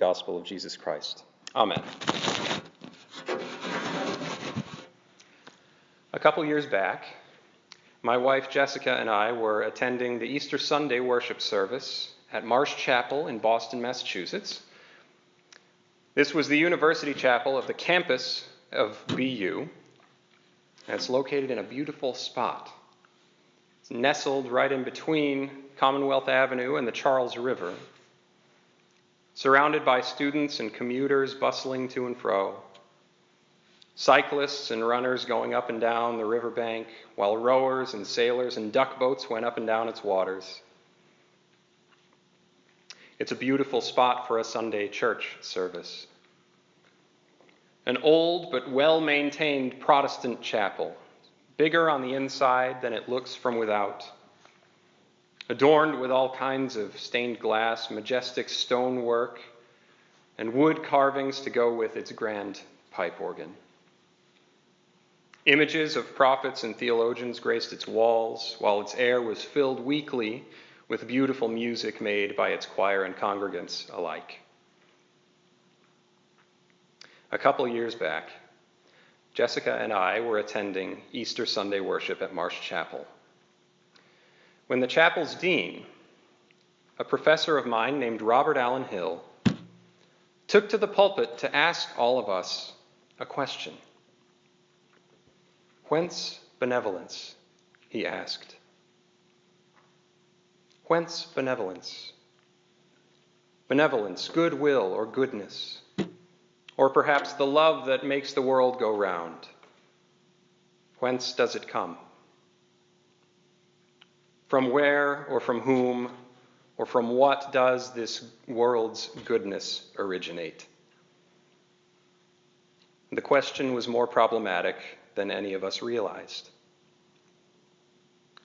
gospel of Jesus Christ. Amen. A couple years back, my wife Jessica and I were attending the Easter Sunday worship service at Marsh Chapel in Boston, Massachusetts. This was the university chapel of the campus of BU, and it's located in a beautiful spot. It's nestled right in between Commonwealth Avenue and the Charles River, surrounded by students and commuters bustling to and fro, cyclists and runners going up and down the riverbank, while rowers and sailors and duck boats went up and down its waters. It's a beautiful spot for a Sunday church service. An old but well-maintained Protestant chapel, bigger on the inside than it looks from without, adorned with all kinds of stained glass, majestic stonework, and wood carvings to go with its grand pipe organ. Images of prophets and theologians graced its walls, while its air was filled weekly with beautiful music made by its choir and congregants alike. A couple years back, Jessica and I were attending Easter Sunday worship at Marsh Chapel, when the chapel's dean, a professor of mine named Robert Allen Hill, took to the pulpit to ask all of us a question. Whence benevolence? He asked. Whence benevolence? Benevolence, goodwill or goodness, or perhaps the love that makes the world go round. Whence does it come? From where or from whom or from what does this world's goodness originate? The question was more problematic than any of us realized.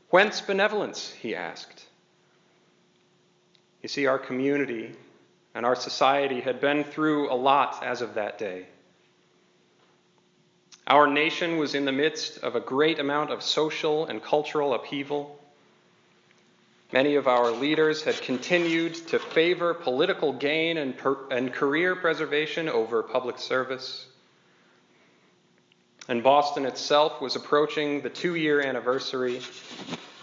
Whence benevolence? He asked. You see, our community and our society had been through a lot as of that day. Our nation was in the midst of a great amount of social and cultural upheaval. Many of our leaders had continued to favor political gain and career preservation over public service. And Boston itself was approaching the 2-year anniversary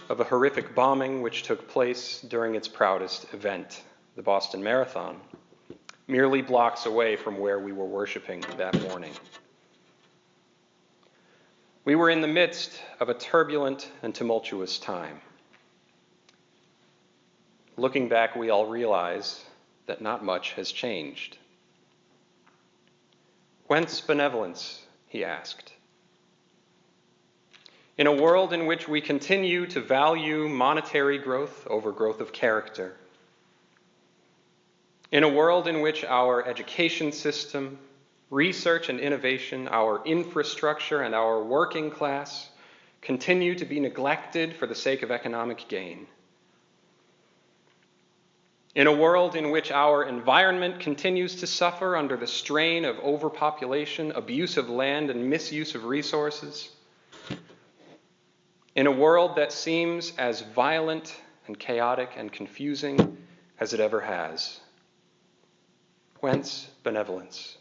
of a horrific bombing which took place during its proudest event, the Boston Marathon, merely blocks away from where we were worshiping that morning. We were in the midst of a turbulent and tumultuous time. Looking back, we all realize that not much has changed. Whence benevolence? He asked. In a world in which we continue to value monetary growth over growth of character, in a world in which our education system, research and innovation, our infrastructure, and our working class continue to be neglected for the sake of economic gain, in a world in which our environment continues to suffer under the strain of overpopulation, abuse of land, and misuse of resources, in a world that seems as violent and chaotic and confusing as it ever has. Whence benevolence?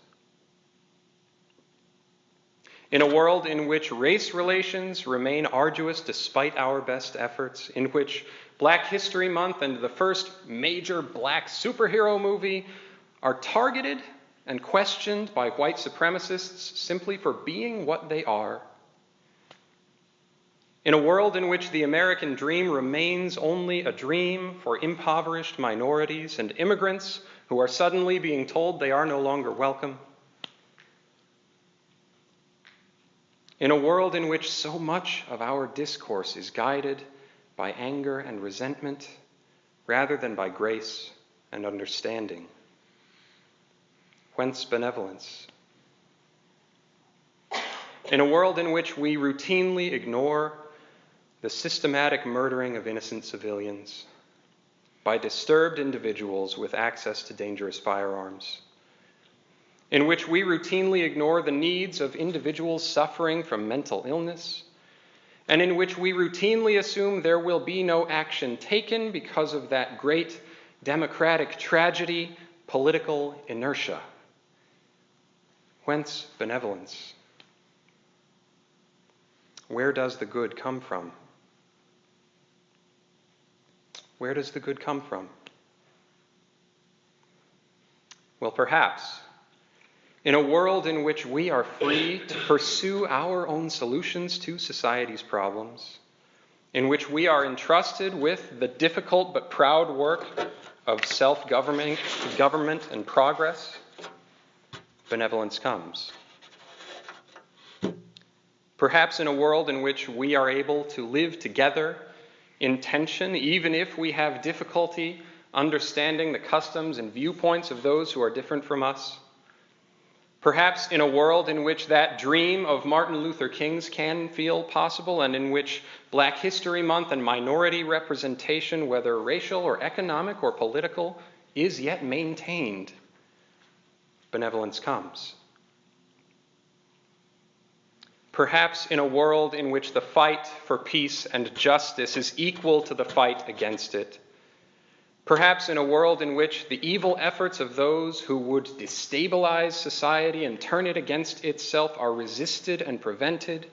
In a world in which race relations remain arduous despite our best efforts, in which Black History Month and the first major black superhero movie are targeted and questioned by white supremacists simply for being what they are, in a world in which the American dream remains only a dream for impoverished minorities and immigrants who are suddenly being told they are no longer welcome, in a world in which so much of our discourse is guided by anger and resentment rather than by grace and understanding. Whence benevolence? In a world in which we routinely ignore the systematic murdering of innocent civilians by disturbed individuals with access to dangerous firearms, in which we routinely ignore the needs of individuals suffering from mental illness, and in which we routinely assume there will be no action taken because of that great democratic tragedy, political inertia? Whence benevolence? Where does the good come from? Where does the good come from? Well, perhaps in a world in which we are free to pursue our own solutions to society's problems, in which we are entrusted with the difficult but proud work of self-government and progress, benevolence comes. Perhaps in a world in which we are able to live together in tension, even if we have difficulty understanding the customs and viewpoints of those who are different from us. Perhaps in a world in which that dream of Martin Luther King's can feel possible, and in which Black History Month and minority representation, whether racial or economic or political, is yet maintained, benevolence comes. Perhaps in a world in which the fight for peace and justice is equal to the fight against it. Perhaps in a world in which the evil efforts of those who would destabilize society and turn it against itself are resisted and prevented.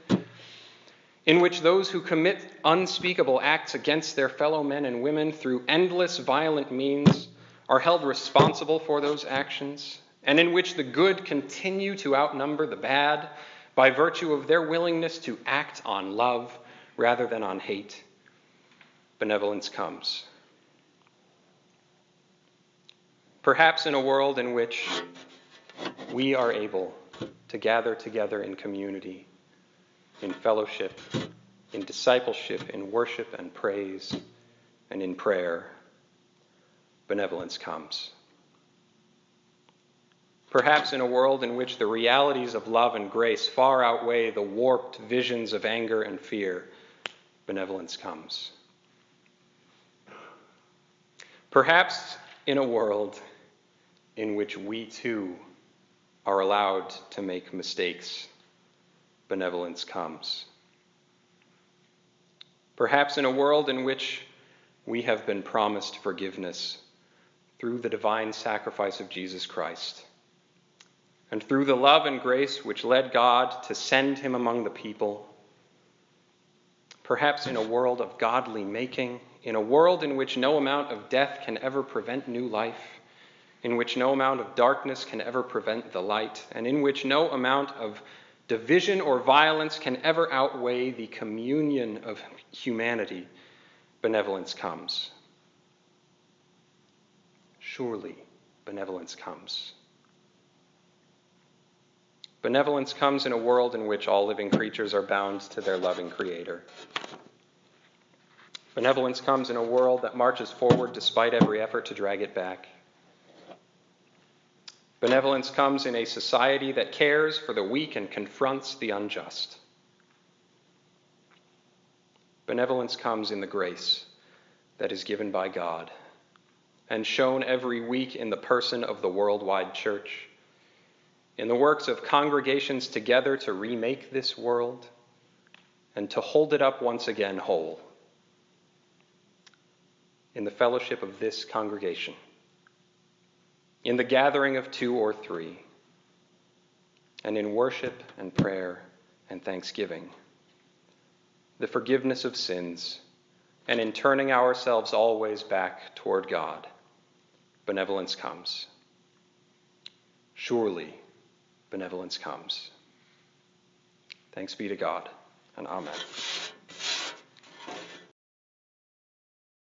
In which those who commit unspeakable acts against their fellow men and women through endless violent means are held responsible for those actions. And in which the good continue to outnumber the bad by virtue of their willingness to act on love rather than on hate, benevolence comes. Perhaps in a world in which we are able to gather together in community, in fellowship, in discipleship, in worship and praise, and in prayer, benevolence comes. Perhaps in a world in which the realities of love and grace far outweigh the warped visions of anger and fear, benevolence comes. Perhaps in a world in which we too are allowed to make mistakes, benevolence comes. Perhaps in a world in which we have been promised forgiveness through the divine sacrifice of Jesus Christ, and through the love and grace which led God to send him among the people. Perhaps in a world of godly making, in a world in which no amount of death can ever prevent new life, in which no amount of darkness can ever prevent the light, and in which no amount of division or violence can ever outweigh the communion of humanity, benevolence comes. Surely, benevolence comes. Benevolence comes in a world in which all living creatures are bound to their loving Creator. Benevolence comes in a world that marches forward despite every effort to drag it back. Benevolence comes in a society that cares for the weak and confronts the unjust. Benevolence comes in the grace that is given by God and shown every week in the person of the worldwide church, in the works of congregations together to remake this world and to hold it up once again whole, in the fellowship of this congregation, in the gathering of 2 or 3, and in worship and prayer and thanksgiving, the forgiveness of sins, and in turning ourselves always back toward God, benevolence comes. Surely, benevolence comes. Thanks be to God, and amen.